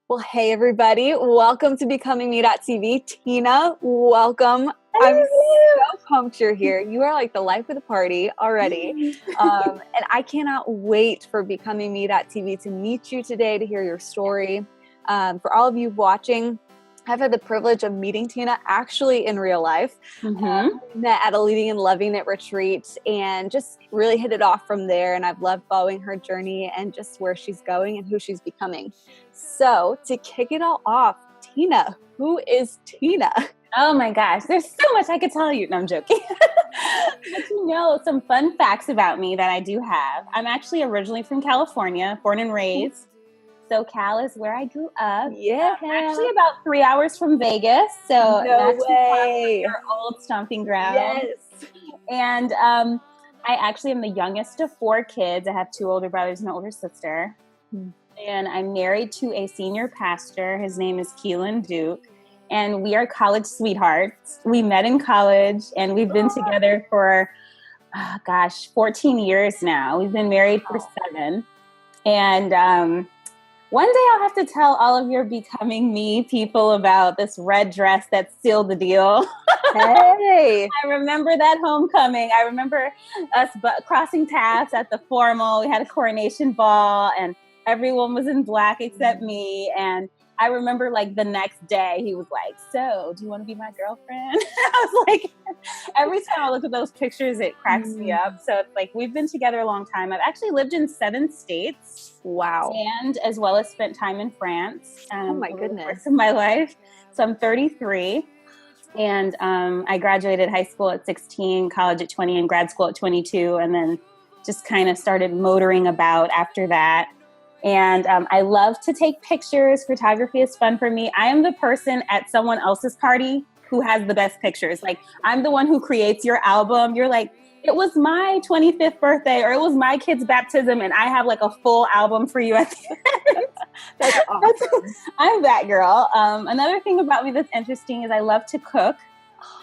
Well, hey everybody, welcome to BecomingMe.tv. Tina, welcome. I'm so pumped you're here. You are like the life of the party already. And I cannot wait for BecomingMe.tv to meet you today, to hear your story. For all of you watching, I've had the privilege of meeting Tina actually in real life. We met at a Leading and Loving It retreat and just really hit it off from there. And I've loved following her journey and just where she's going and who she's becoming. So to kick it all off, Tina, who is Tina? Oh my gosh, there's so much I could tell you. No, I'm joking. But some fun facts about me that I do have. I'm actually originally from California, born and raised. SoCal is where I grew up. Yeah. Actually about 3 hours from Vegas. So No way. Our old stomping ground. Yes. And I actually am the youngest of 4 kids. I have 2 older brothers and an older sister. And I'm married to a senior pastor. His name is Keelan Duke. And we are college sweethearts. We met in college and we've been together for, 14 years now. We've been married for 7. And one day I'll have to tell all of your Becoming Me people about this red dress that sealed the deal. Hey. I remember that homecoming. I remember us crossing paths at the formal. We had a coronation ball and everyone was in black except me. And I remember like the next day he was like, "So, do you want to be my girlfriend?" I was like, every time I look at those pictures, it cracks me up. So it's like, we've been together a long time. I've actually lived in 7 states. Wow. And as well as spent time in France. Oh my goodness. For the rest of my life. So I'm 33. And I graduated high school at 16, college at 20, and grad school at 22. And then just kind of started motoring about after that. And I love to take pictures. Photography is fun for me. I am the person at someone else's party who has the best pictures. Like, I'm the one who creates your album. You're like, it was my 25th birthday or it was my kid's baptism and I have like a full album for you at the end. That's awesome. I'm that girl. Another thing about me that's interesting is I love to cook.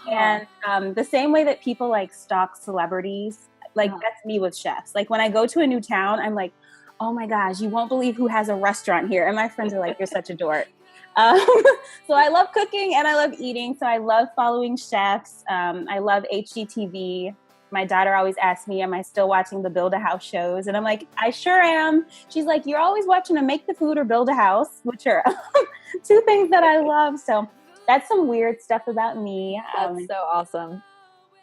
And the same way that people like stalk celebrities, like that's me with chefs. Like when I go to a new town, I'm like, "Oh my gosh, you won't believe who has a restaurant here." And my friends are like, "You're such a dork." So I love cooking and I love eating. So I love following chefs. I love HGTV. My daughter always asks me, "Am I still watching the Build a House shows?" And I'm like, "I sure am." She's like, "You're always watching to make the food or build a house," which are 2 things that I love. So that's some weird stuff about me. That's so awesome.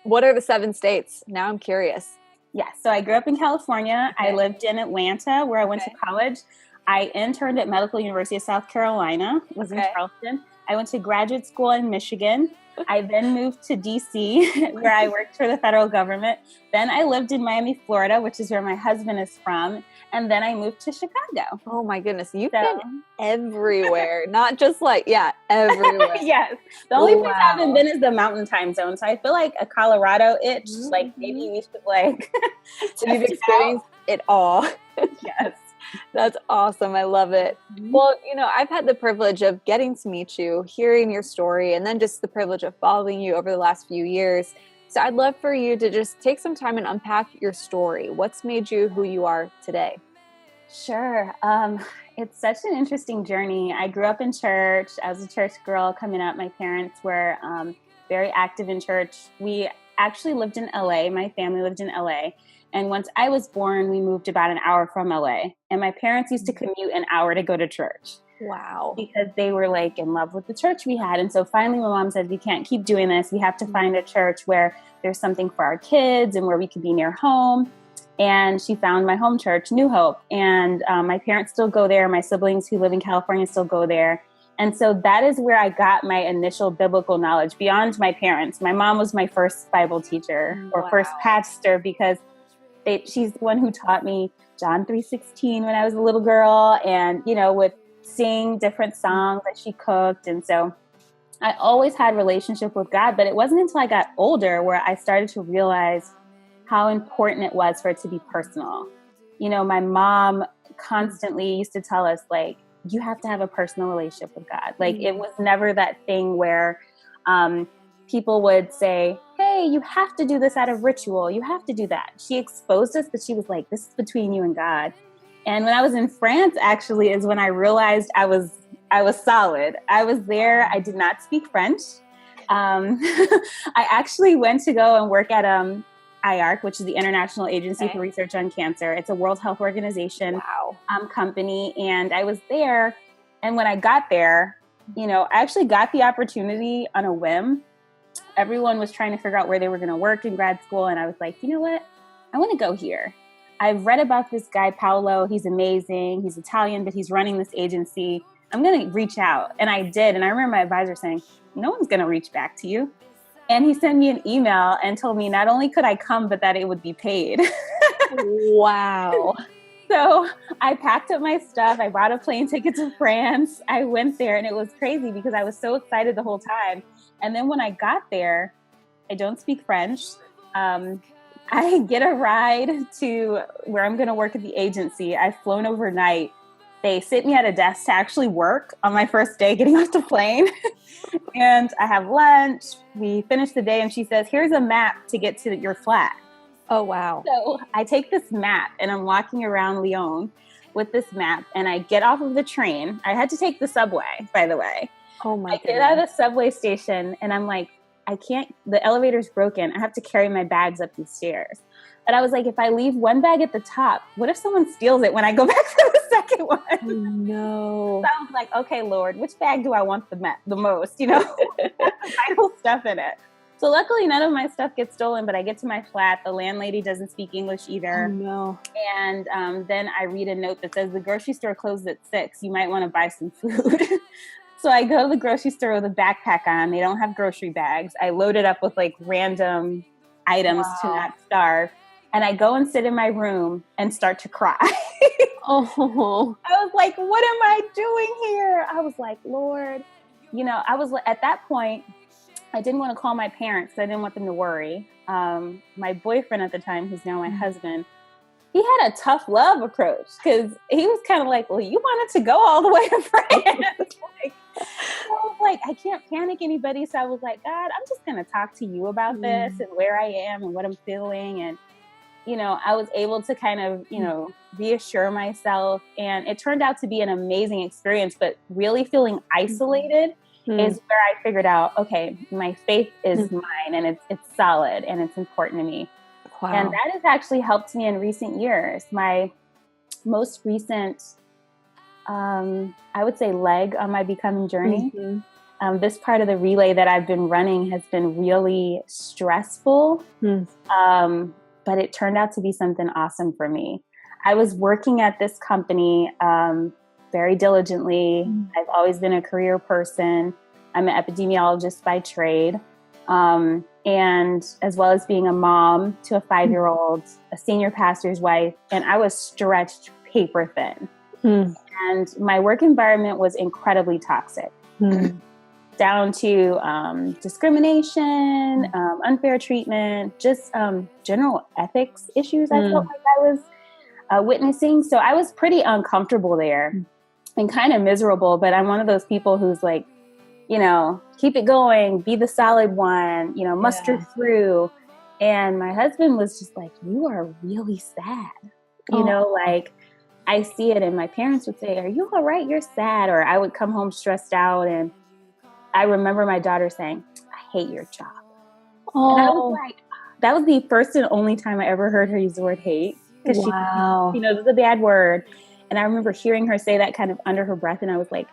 What are the 7 states? Now I'm curious. Yeah, so I grew up in California. Okay. I lived in Atlanta where I went to college. I interned at Medical University of South Carolina, was in Charleston. I went to graduate school in Michigan. I then moved to DC where I worked for the federal government. Then I lived in Miami, Florida, which is where my husband is from. And then I moved to Chicago. Oh my goodness. You've been everywhere, not just like, everywhere. Yes. The only place I haven't been is the mountain time zone. So I feel like a Colorado itch, like maybe we should like. You've experienced it all. Yes. That's awesome. I love it. Well, I've had the privilege of getting to meet you, hearing your story, and then just the privilege of following you over the last few years. So I'd love for you to just take some time and unpack your story. What's made you who you are today? Sure. It's such an interesting journey. I grew up in church. I was a church girl coming up. My parents were very active in church. We actually lived in LA. My family lived in LA. And once I was born, we moved about an hour from LA. And my parents used to commute an hour to go to church. Wow. Because they were like in love with the church we had. And so finally my mom said, "We can't keep doing this. We have to find a church where there's something for our kids and where we could be near home." And she found my home church, New Hope. And my parents still go there. My siblings who live in California still go there. And so that is where I got my initial biblical knowledge beyond my parents. My mom was my first Bible teacher or first pastor because she's the one who taught me John 3:16 when I was a little girl and, would sing different songs that she cooked. And so I always had a relationship with God, but it wasn't until I got older where I started to realize how important it was for it to be personal. My mom constantly used to tell us, like, you have to have a personal relationship with God. Like, it was never that thing where people would say, "Hey, you have to do this out of ritual. You have to do that." She exposed us, but she was like, "This is between you and God." And when I was in France, actually, is when I realized I was I was solid. I was there. I did not speak French. I actually went to go and work at IARC, which is the International Agency for Research on Cancer. It's a World Health Organization company. And I was there. And when I got there, you know, I actually got the opportunity on a whim. Everyone was trying to figure out where they were going to work in grad school. And I was like, you know what? I want to go here. I've read about this guy, Paolo. He's amazing. He's Italian, but he's running this agency. I'm going to reach out. And I did. And I remember my advisor saying, no one's going to reach back to you. And he sent me an email and told me not only could I come, but that it would be paid. Wow. So I packed up my stuff. I bought a plane ticket to France. I went there and it was crazy because I was so excited the whole time. And then when I got there, I don't speak French. I get a ride to where I'm going to work at the agency. I've flown overnight. They sit me at a desk to actually work on my first day getting off the plane. And I have lunch. We finish the day and she says, here's a map to get to your flat. Oh, wow. So I take this map and I'm walking around Lyon with this map and I get off of the train. I had to take the subway, by the way. Oh my goodness. I get out of the subway station and I'm like, I can't, the elevator's broken. I have to carry my bags up these stairs. But I was like, if I leave one bag at the top, what if someone steals it when I go back to the second one? Oh, no. So I was like, okay, Lord, which bag do I want the most, you know? Vital stuff in it. So luckily none of my stuff gets stolen, but I get to my flat. The landlady doesn't speak English either. Oh, no. And then I read a note that says the grocery store closes at 6. You might want to buy some food. So I go to the grocery store with a backpack on. They don't have grocery bags. I load it up with like random items to not starve. And I go and sit in my room and start to cry. Oh, I was like, what am I doing here? I was like, Lord, you know, I was at that point, I didn't want to call my parents because I didn't want them to worry. My boyfriend at the time, who's now my husband, he had a tough love approach because he was kind of like, well, you wanted to go all the way to France. I was like, I can't panic anybody. So I was like, God, I'm just going to talk to you about this and where I am and what I'm feeling. And, you know, I was able to kind of, you know, reassure myself. And it turned out to be an amazing experience, but really feeling isolated is where I figured out, okay, my faith is mine and it's solid and it's important to me. Wow. And that has actually helped me in recent years. My most recent, I would say, leg on my becoming journey. This part of the relay that I've been running has been really stressful, but it turned out to be something awesome for me. I was working at this company very diligently. I've always been a career person. I'm an epidemiologist by trade. And as well as being a mom to a 5-year-old, a senior pastor's wife, and I was stretched paper thin. And my work environment was incredibly toxic, down to discrimination, unfair treatment, just general ethics issues I felt like I was witnessing. So I was pretty uncomfortable there and kind of miserable, but I'm one of those people who's like, you know, keep it going, be the solid one, you know, muster through. And my husband was just like, you are really sad. You know, like I see it and my parents would say, are you all right? You're sad. Or I would come home stressed out. And I remember my daughter saying, I hate your job. And I was like, that was the first and only time I ever heard her use the word hate. Because she, you know, this is a bad word. And I remember hearing her say that kind of under her breath. And I was like,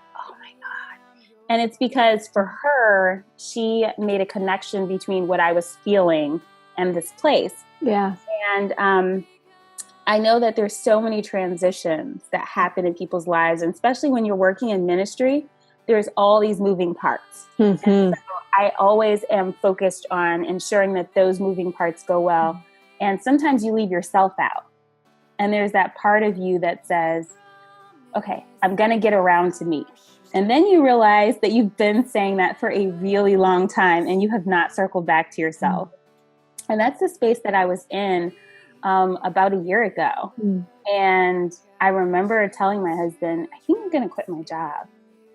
and it's because for her, she made a connection between what I was feeling and this place. Yeah. And I know that there's so many transitions that happen in people's lives, and especially when you're working in ministry, there's all these moving parts. And so I always am focused on ensuring that those moving parts go well. And sometimes you leave yourself out. And there's that part of you that says, okay, I'm going to get around to me. And then you realize that you've been saying that for a really long time and you have not circled back to yourself. And that's the space that I was in about a year ago. And I remember telling my husband, I think I'm going to quit my job.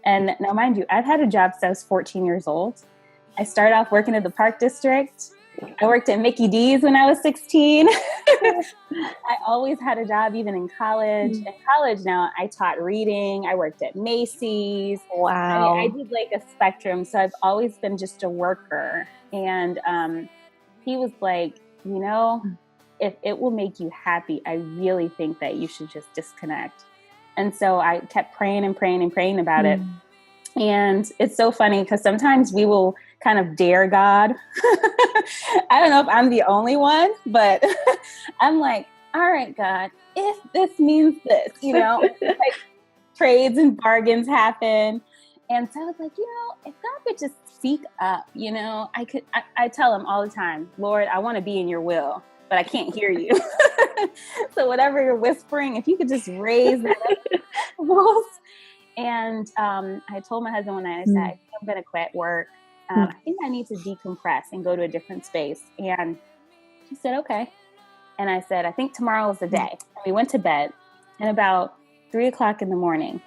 And now, mind you, I've had a job since I was 14 years old. I started off working at the Park District. I worked at Mickey D's when I was 16. I always had a job, even in college. In college now, I taught reading. I worked at Macy's. Wow. I did like a spectrum. So I've always been just a worker. And he was like, if it will make you happy, I really think that you should just disconnect. And so I kept praying and praying and praying about it. And it's so funny because sometimes we will kind of dare God. I don't know if I'm the only one, but I'm like, all right, God, if this means this, like trades and bargains happen. And so I was like, if God could just speak up, I tell him all the time, Lord, I want to be in your will, but I can't hear you. So whatever you're whispering, if you could just raise that up. And I told my husband one night, I said, I think I'm going to quit work. I think I need to decompress and go to a different space. And he said, okay. And I said, I think tomorrow is the day. And we went to bed. And about 3:00 in the morning,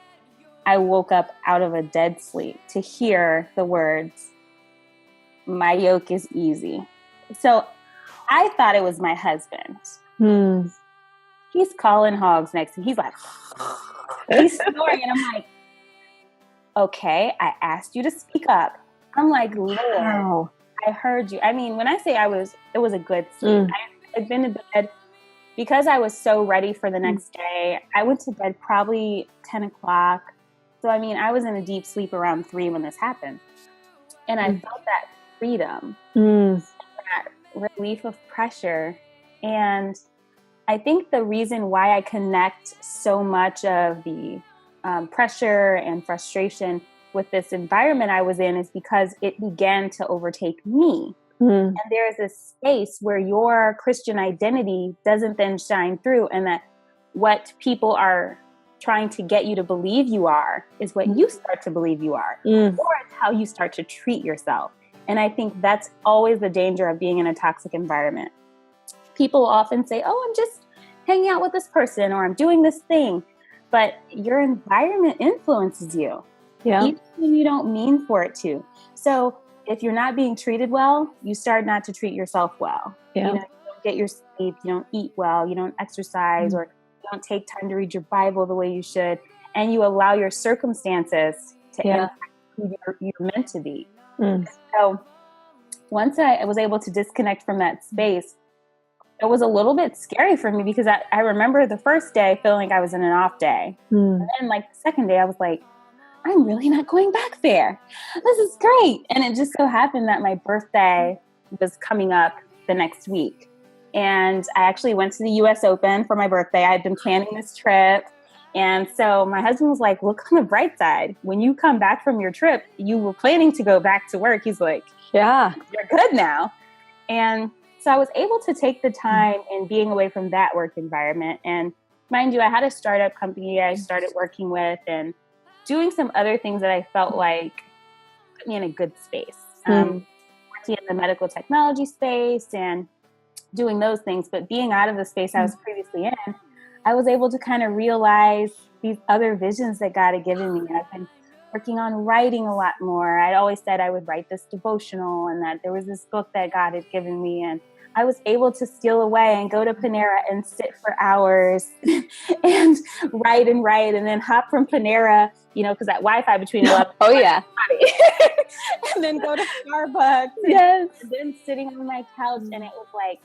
I woke up out of a dead sleep to hear the words, my yoke is easy. So I thought it was my husband. He's calling hogs next to me. He's like, he's snoring. And I'm like, okay, I asked you to speak up. I'm like, Lord, I heard you. I mean, when I say it was a good sleep. I'd been to bed because I was so ready for the next day. I went to bed probably 10 o'clock. So, I mean, I was in a deep sleep around 3 when this happened. And I felt that freedom, that relief of pressure. And I think the reason why I connect so much of the pressure and frustration with this environment I was in is because it began to overtake me. And there's a space where your Christian identity doesn't then shine through, and that what people are trying to get you to believe you are is what you start to believe you are, or it's how you start to treat yourself. And I think that's always the danger of being in a toxic environment. People often say, oh, I'm just hanging out with this person, or I'm doing this thing. But your environment influences you, even when you don't mean for it to. So if you're not being treated well, you start not to treat yourself well. You don't get your sleep, you don't eat well, you don't exercise, or you don't take time to read your Bible the way you should, and you allow your circumstances to impact who you're meant to be. So once I was able to disconnect from that space, it was a little bit scary for me because I remember the first day feeling like I was in an off day. And then like the second day I was like, I'm really not going back there. This is great. And it just so happened that my birthday was coming up the next week. And I actually went to the US Open for my birthday. I had been planning this trip. And so my husband was like, look on the bright side. When you come back from your trip, you were planning to go back to work. He's like, yeah, you're good now. And so I was able to take the time in being away from that work environment. And mind you, I had a startup company I started working with and doing some other things that I felt like put me in a good space. Working in the medical technology space and doing those things. But being out of the space I was previously in, I was able to kind of realize these other visions that God had given me. I've been working on writing a lot more. I'd always said I would write this devotional and that there was this book that God had given me. And I was able to steal away and go to Panera and sit for hours and write. And then hop from Panera, because that Wi-Fi between 11 and then go to Starbucks. And then sitting on my couch. And it was like,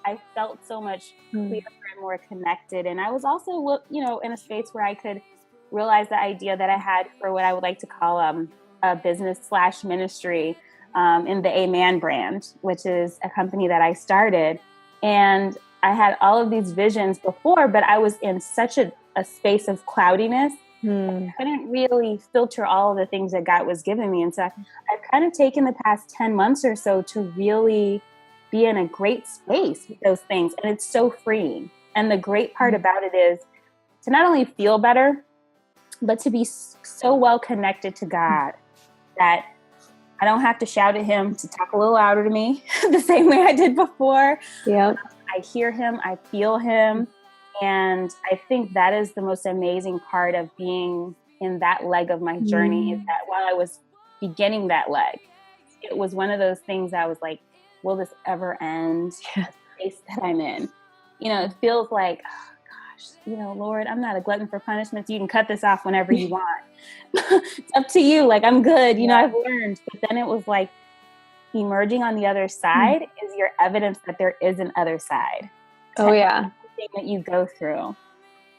I felt so much clearer and more connected. And I was also, in a space where I could realize the idea that I had for what I would like to call a business/ministry in the Amen brand, which is a company that I started. And I had all of these visions before, but I was in such a space of cloudiness. I couldn't really filter all of the things that God was giving me. And so I've kind of taken the past 10 months or so to really be in a great space with those things. And it's so freeing. And the great part about it is to not only feel better, but to be so well connected to God that I don't have to shout at him to talk a little louder to me the same way I did before. I hear him, I feel him. And I think that is the most amazing part of being in that leg of my journey is that while I was beginning that leg, it was one of those things that I was like, will this ever end? Yeah. The space that I'm in. It feels like, oh gosh, Lord, I'm not a glutton for punishment. So you can cut this off whenever you want. It's up to you. Like, I'm good. I've learned. But then it was like, emerging on the other side is your evidence that there is an other side. Oh yeah. Everything that you go through.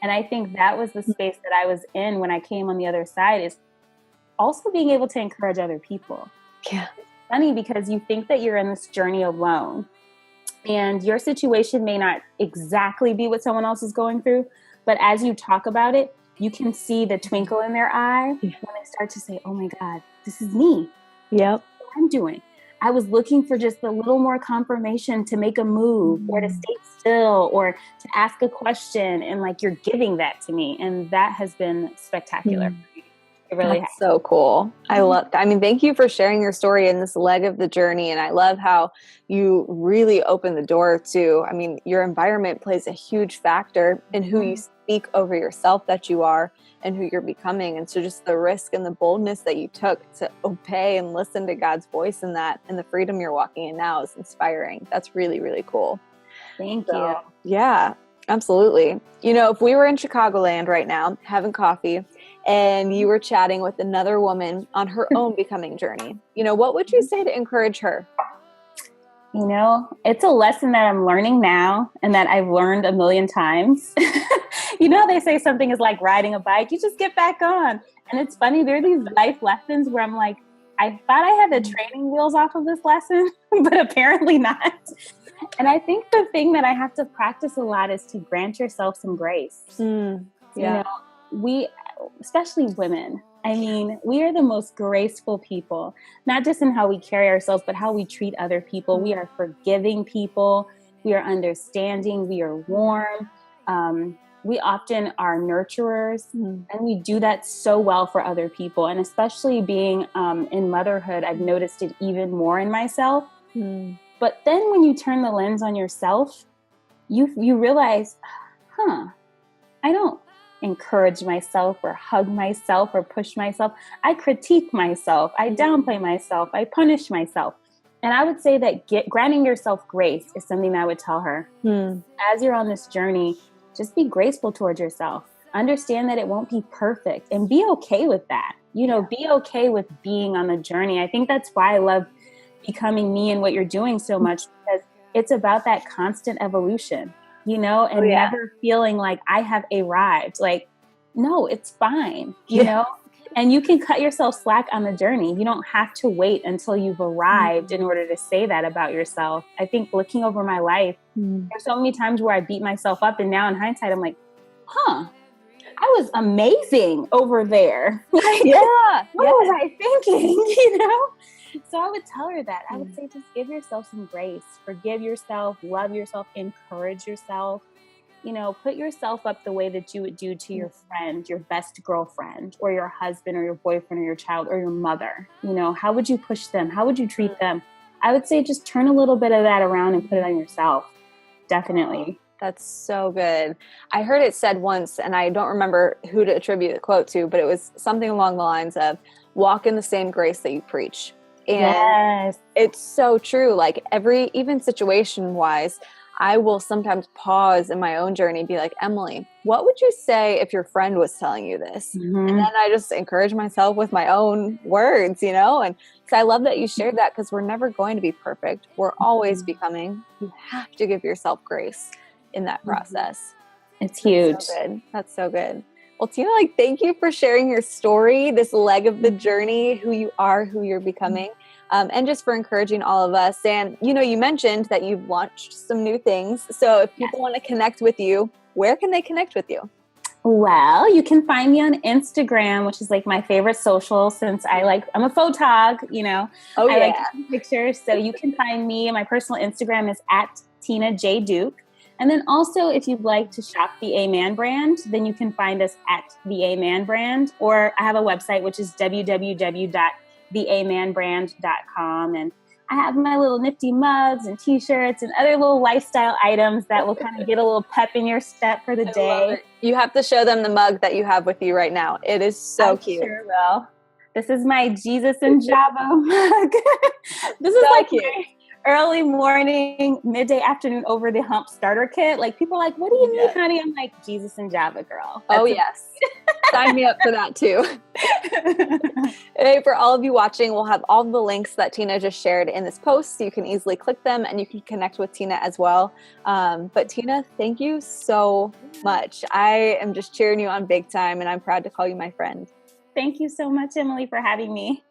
And I think that was the space that I was in when I came on the other side, is also being able to encourage other people. Yeah. It's funny because you think that you're in this journey alone, and your situation may not exactly be what someone else is going through, but as you talk about it, you can see the twinkle in their eye when they start to say, oh my God, this is me. Yep. What I'm doing. I was looking for just a little more confirmation to make a move or to stay still or to ask a question. And like, you're giving that to me. And that has been spectacular. It really has. So cool. Thank you for sharing your story in this leg of the journey. And I love how you really open the door to, your environment plays a huge factor in who you speak over yourself that you are and who you're becoming. And so just the risk and the boldness that you took to obey and listen to God's voice in that, and the freedom you're walking in now is inspiring. That's really, really cool. Thank you. Yeah, absolutely. If we were in Chicagoland right now having coffee and you were chatting with another woman on her own becoming journey, what would you say to encourage her? It's a lesson that I'm learning now and that I've learned a million times. They say something is like riding a bike. You just get back on. And it's funny. There are these life lessons where I'm like, I thought I had the training wheels off of this lesson, but apparently not. And I think the thing that I have to practice a lot is to grant yourself some grace. Yeah. We, especially women, we are the most graceful people, not just in how we carry ourselves, but how we treat other people. We are forgiving people. We are understanding. We are warm. We often are nurturers, and we do that so well for other people. And especially being in motherhood, I've noticed it even more in myself. But then when you turn the lens on yourself, you realize, I don't encourage myself or hug myself or push myself. I critique myself. I downplay myself. I punish myself. And I would say that granting yourself grace is something I would tell her. As you're on this journey, just be graceful towards yourself. Understand that it won't be perfect and be okay with that. Be okay with being on the journey. I think that's why I love Becoming Me and what you're doing so much, because it's about that constant evolution, never feeling like I have arrived. Like, no, it's fine, you know, and you can cut yourself slack on the journey. You don't have to wait until you've arrived in order to say that about yourself. I think looking over my life, there's so many times where I beat myself up, and now in hindsight, I'm like, I was amazing over there. Like, what was I thinking, So I would tell her that. I would say, just give yourself some grace, forgive yourself, love yourself, encourage yourself. Put yourself up the way that you would do to your friend, your best girlfriend, or your husband, or your boyfriend, or your child, or your mother. How would you push them? How would you treat them? I would say just turn a little bit of that around and put it on yourself. Definitely. That's so good. I heard it said once, and I don't remember who to attribute the quote to, but it was something along the lines of, walk in the same grace that you preach. And it's so true. Like even situation wise, I will sometimes pause in my own journey and be like, Emily, what would you say if your friend was telling you this? And then I just encourage myself with my own words, and so I love that you shared that, because we're never going to be perfect. We're always becoming. You have to give yourself grace in that process. It's huge. That's so good. Well, Tina, thank you for sharing your story, this leg of the journey, who you are, who you're becoming. And just for encouraging all of us. And, you mentioned that you've launched some new things. So if people want to connect with you, where can they connect with you? Well, you can find me on Instagram, which is like my favorite social, since I'm a photog, I like to take pictures. So you can find me. My personal Instagram is @TinaJDuke. And then also, if you'd like to shop the A-Man brand, then you can find us at the A-Man brand, or I have a website, which is www.theamanbrand.com. And I have my little nifty mugs and t-shirts and other little lifestyle items that will kind of get a little pep in your step for the day. You have to show them the mug that you have with you right now. It is so cute. Sure will. This is my Jesus and Jabo mug. This is so cute. early morning, midday, afternoon, over the hump starter kit. Like people are like, what do you need, honey? I'm like, Jesus and Java, girl. That's yes. Sign me up for that too. Hey, for all of you watching, we'll have all the links that Tina just shared in this post, so you can easily click them and you can connect with Tina as well. But Tina, thank you so much. I am just cheering you on big time, and I'm proud to call you my friend. Thank you so much, Emily, for having me.